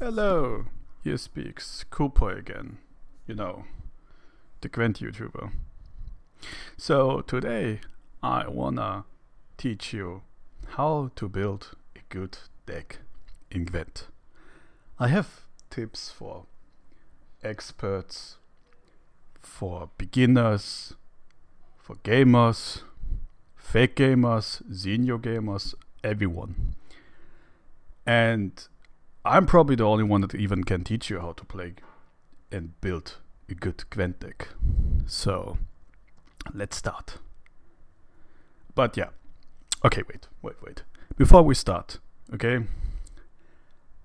Hello, here speaks Cooper again. You know, the Gwent YouTuber. So today I wanna teach you how to build a good deck in Gwent. I have tips for experts, for beginners, for gamers, fake gamers, senior gamers, everyone. And I'm probably the only one that even can teach you how to play and build a good Gwent deck. So let's start. But yeah, okay, wait. Before we start, okay,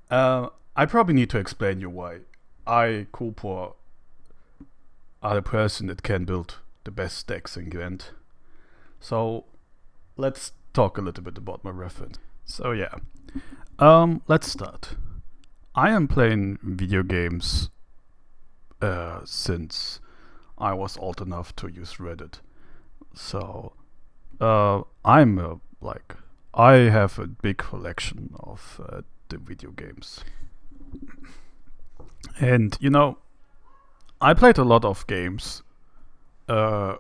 I probably need to explain you why I, Cooper, are the person that can build the best decks in Gwent. So let's talk a little bit about my reference. So yeah, let's start. I am playing video games since I was old enough to use Reddit. So I have a big collection of the video games. And you know, I played a lot of games over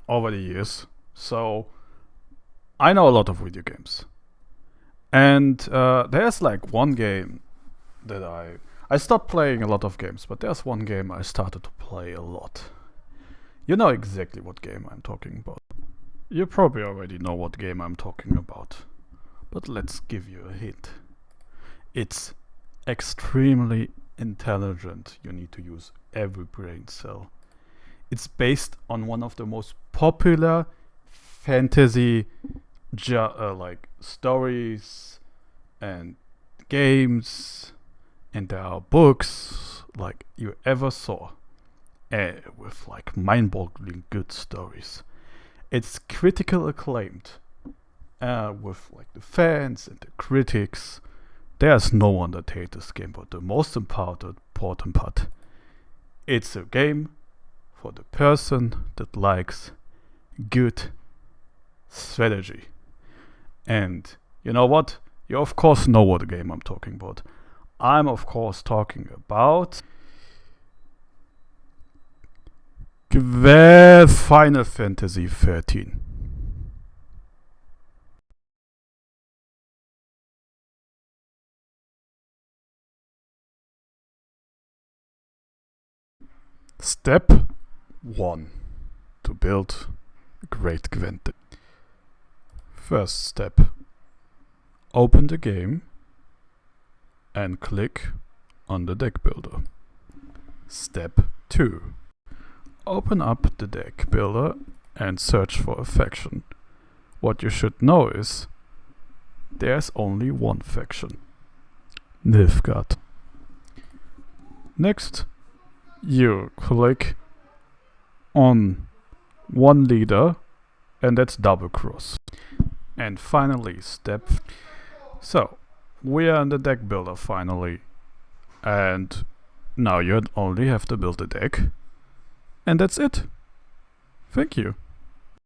the years, so I know a lot of video games. And there's like one game that I stopped playing a lot of games, but there's one game I started to play a lot. You know exactly what game I'm talking about. You probably already know what game I'm talking about, but let's give you a hint. It's extremely intelligent. You need to use every brain cell. It's based on one of the most popular fantasy stories and games, and there are books like you ever saw, with like mind-boggling good stories. It's critical acclaimed, with like the fans and the critics. There's no one that hates this game, but the most important part, it's a game for the person that likes good strategy. And you know what? You of course know what game I'm talking about. I'm of course talking about Final Fantasy 13. Step 1 to build a great Gwent deck. First step, open the game and click on the deck builder. Step 2, open up the deck builder and search for a faction. What you should know is there's only one faction, Nilfgaard. Next, you click on one leader, and that's double cross. And finally, so we are in the deck builder finally, and now you only have to build a deck, and that's it. Thank you.